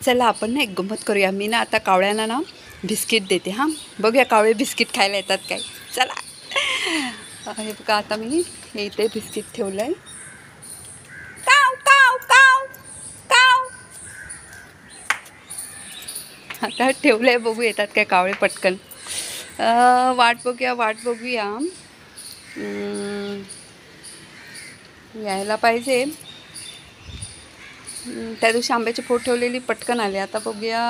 चला आपण ना एक गंमत करूया. मी ना आता कावळ्यांना ना बिस्किट देते. हां, बघूया कावळे बिस्किट खायला येतात काय. चला. हे बघा आता मी हे इथे बिस्किट ठेवलं आहे. काव काव काव काव. आता ठेवलं आहे, बघू येतात काय कावळे पटकन. वाट बघूया. यायला पाहिजे. त्या दिवशी आंब्याची फोड ठेवलेली पटकन आले. आता बघूया.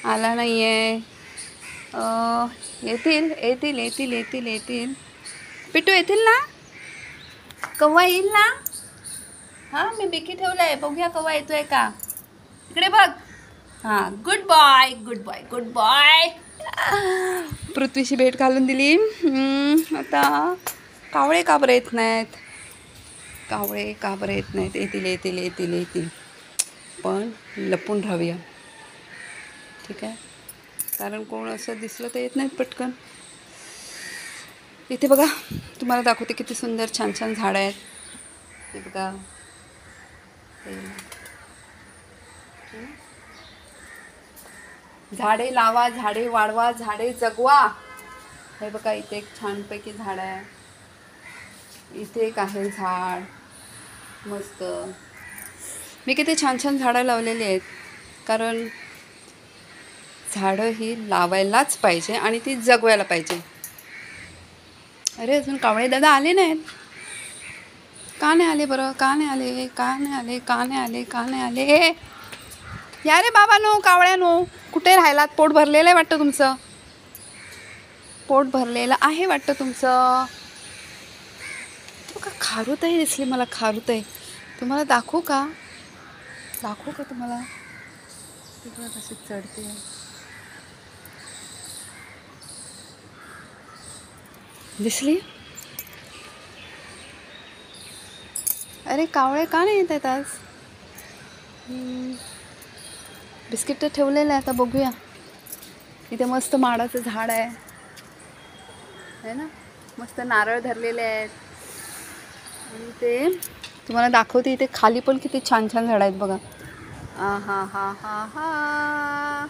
आला नाही आहे. येतील. पिटू येतील ना. कव्वा येईल ना. हां, मी बिकी ठेवलं आहे. बघूया कव्वा येतोय का. इकडे बघ. हां, गुड बॉय. पृथ्वीशी भेट घालून दिली. आता कावळे का बरं येत नाहीत. येतील. पण लपून राहूया. ठीक आहे, कारण कोण असं दिसलं तर येत नाहीत पटकन. इथे बघा, तुम्हाला दाखवते किती सुंदर छान झाडं आहेत. हे बघा. झाडे लावा, झाडे वाढवा, झाडे जगवा. हे बघा, इथे एक छानपैकी झाड आहे. इथे एक आहे झाड मस्त. मी किती छान झाडं लावलेली आहेत. कारण झाडं ही लावायलाच पाहिजे आणि ती जगवायला पाहिजे. अरे अजून कावळे दादा आले नाहीत. का नाही आले बरं. का नाही आले. या रे बाबांनो, कावळ्यानो, कुठे राहिलात. पोट भरलेलं आहे वाटतं तुमचं. बघा, खारुताई दिसली मला. खारुताई तुम्हाला दाखवू का तुम्हाला. बघा कशी चढते. दिसली. अरे कावळे का नाही येत आहेत आज. बिस्किट तर ठेवलेलं आहे. आता बघूया. इथे मस्त माडाचं झाड आहे ना. मस्त नारळ धरलेले आहेत. आणि ते तुम्हाला दाखवते. इथे खाली पण किती छान झाडं आहेत बघा. हा.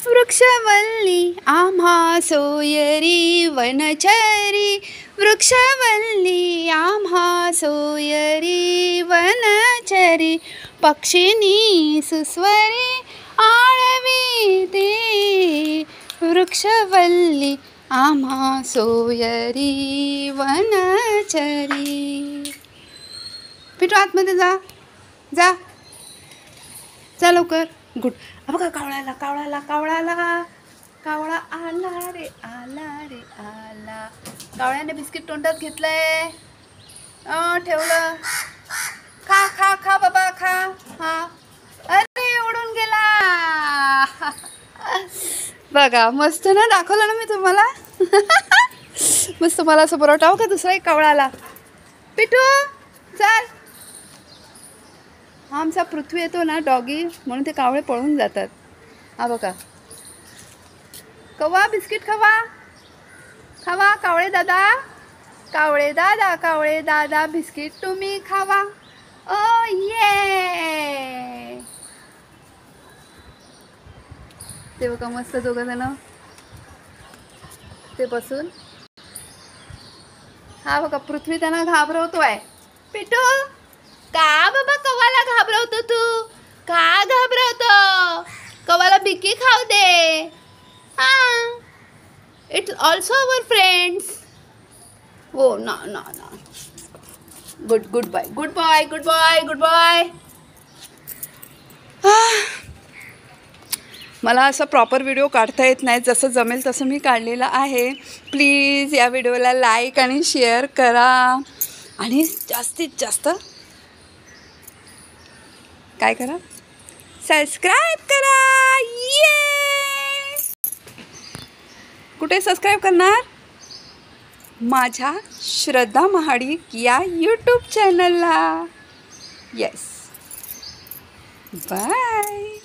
वृक्षवल्ली आम्हा सोयरी वनचरी. वृक्षवल्ली आम्हा सोयरी वनचरी. पक्षिणी सुस्वरी आळविते. वृक्षवल्ली आम्हा सोयरी वनचरी. पिटू आतमध्ये जा लवकर. गुड. बघा कावळा आला रे. कावळ्याने बिस्किट तोंडात घेतलंय. ठेवलं. खा बाबा खा. हा, अरे उडून गेला. बघा मस्त ना. दाखवलं ना मी तुम्हाला. मस्त. मला असं बरोटाव का दुसरा एक कावळा आला. पिटू चल. हा आमचा पृथ्वी येतो ना डॉगी, म्हणून ते कावळे पळून जातात. हा बघा. कव्वा बिस्किट खावा कावळे दादा बिस्किट तुम्ही खावा. ओ ये. ते बघा मस्त दोघं जण ते बसून. हा बघा पृथ्वी त्यांना घाबरवतोय. पिटू का बाबा कव्वाला घाबरवतो तू. का घाबरवतो. कव्वाला बिकी खाऊ दे. It's also our friends. हो ना. Good bye. मला असं प्रॉपर व्हिडिओ काढता येत नाही. जसं जमेल तसं मी काढलेलं आहे. प्लीज या व्हिडिओला लाईक आणि शेअर करा. आणि जास्तीत जास्त काय करा, सबस्क्राईब करा. ये. कुठे सबस्क्राईब करणार. माझ्या श्रद्धा महाडिक या यूट्यूब चॅनलला. येस. बाय.